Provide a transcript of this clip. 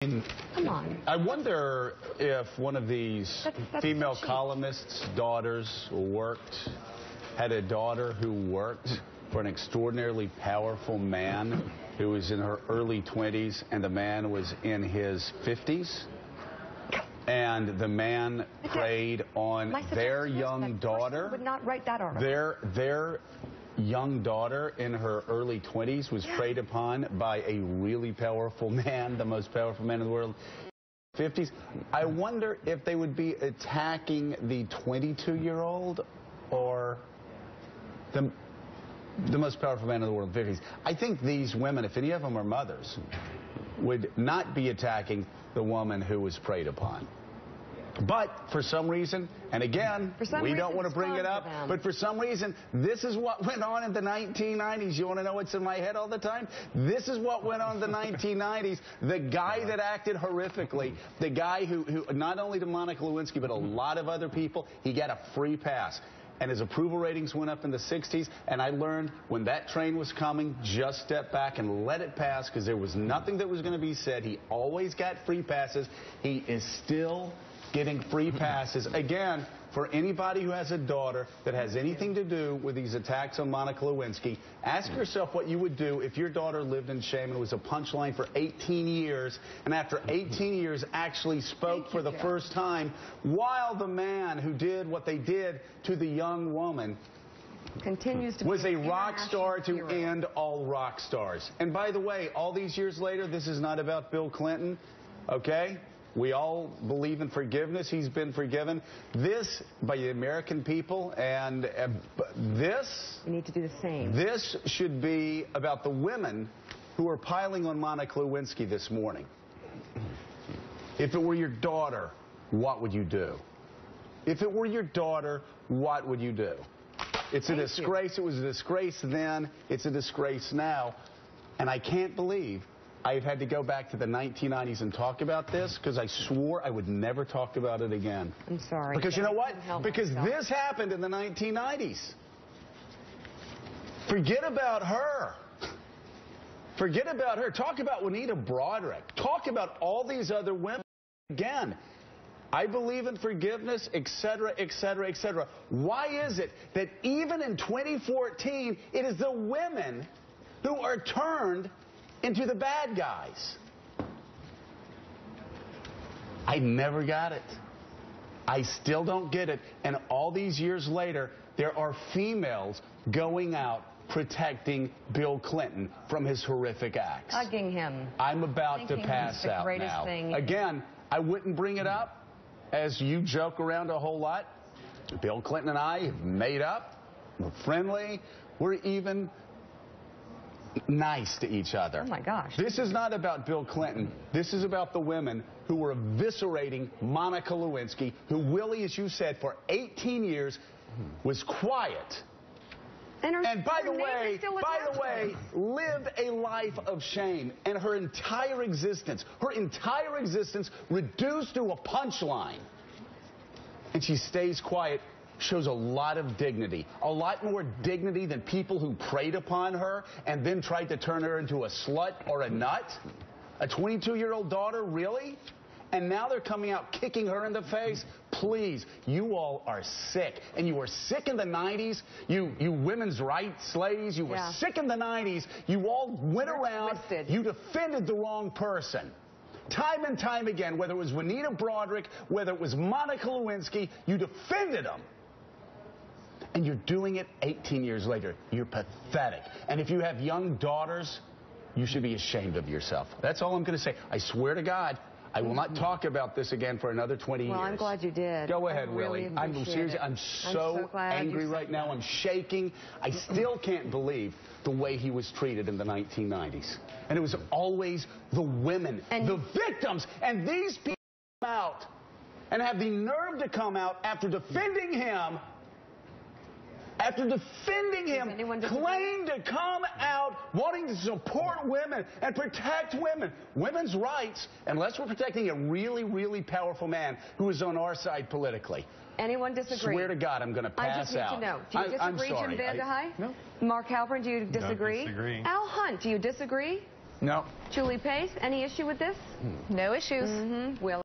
Come on. I wonder if one of these female columnists' daughters had a daughter who worked for an extraordinarily powerful man who was in her early 20s, and the man was in his 50s. And the man preyed on their young daughter. Would not write that article. Their young daughter in her early 20s was preyed upon by a really powerful man, the most powerful man in the world. 50s. I wonder if they would be attacking the 22-year-old or the most powerful man in the world in the 50s. I think these women, if any of them are mothers, would not be attacking the woman who was preyed upon. But for some reason, and again, we don't want to bring it up, but for some reason, this is what went on in the 1990s. You want to know what's in my head all the time? This is what went on in the 1990s. The guy that acted horrifically, the guy who not only to Monica Lewinsky, but a lot of other people, he got a free pass. And his approval ratings went up in the 60s, and I learned when that train was coming, just step back and let it pass, because there was nothing that was going to be said. He always got free passes. He is still getting free passes. Again, for anybody who has a daughter that has anything to do with these attacks on Monica Lewinsky, ask yourself what you would do if your daughter lived in shame and was a punchline for 18 years, and after 18 years actually spoke for the first time, while the man who did what they did to the young woman continues to was a rock star to end all rock stars. And by the way, all these years later, this is not about Bill Clinton, okay? We all believe in forgiveness. He's been forgiven. This, by the American people, and this... We need to do the same. This should be about the women who are piling on Monica Lewinsky this morning. If it were your daughter, what would you do? If it were your daughter, what would you do? It's a disgrace. It was a disgrace then. It's a disgrace now. And I can't believe I've had to go back to the 1990s and talk about this, because I swore I would never talk about it again. I'm sorry. Because you know what? Because this happened in the 1990s. Forget about her. Forget about her. Talk about Juanita Broderick. Talk about all these other women. Again, I believe in forgiveness, etc., etc., etc. Why is it that even in 2014, it is the women who are turned into the bad guys? I never got it. I still don't get it. And all these years later, there are females going out protecting Bill Clinton from his horrific acts. Hugging him. I'm about to pass out now. Again, I wouldn't bring it up, as you joke around a whole lot. Bill Clinton and I have made up. We're friendly. We're even nice to each other. Oh, my gosh. This is not about Bill Clinton. This is about the women who were eviscerating Monica Lewinsky, who Willie, as you said, for 18 years was quiet. And by the way, lived a life of shame. And her entire existence reduced to a punchline. And she stays quiet. Shows a lot of dignity, a lot more dignity than people who preyed upon her and then tried to turn her into a slut or a nut. A 22-year-old daughter, really? And now they're coming out kicking her in the face? Please, you all are sick. And you were sick in the 90s. You women's rights ladies, you were sick in the 90s. You all went around, you defended the wrong person. Time and time again, whether it was Juanita Broderick, whether it was Monica Lewinsky, you defended them. And you're doing it 18 years later. You're pathetic. And if you have young daughters, you should be ashamed of yourself. That's all I'm going to say. I swear to God, I will not talk about this again for another 20 years. Well, I'm glad you did. Go ahead, Willie. I'm seriously, I'm so angry right now. I'm shaking. I still can't believe the way he was treated in the 1990s. And it was always the women, the victims. And these people come out and have the nerve to come out after defending him. After defending him, claimed to come out wanting to support women and protect women. Women's rights, unless we're protecting a really, really powerful man who is on our side politically. Anyone disagree? Swear to God, I'm going to pass out. I just need to know. Do you disagree, Jim Vandehei? No. Mark Halpern, do you disagree? Don't disagree. Al Hunt, do you disagree? No. Julie Pace, any issue with this? No issues. Well.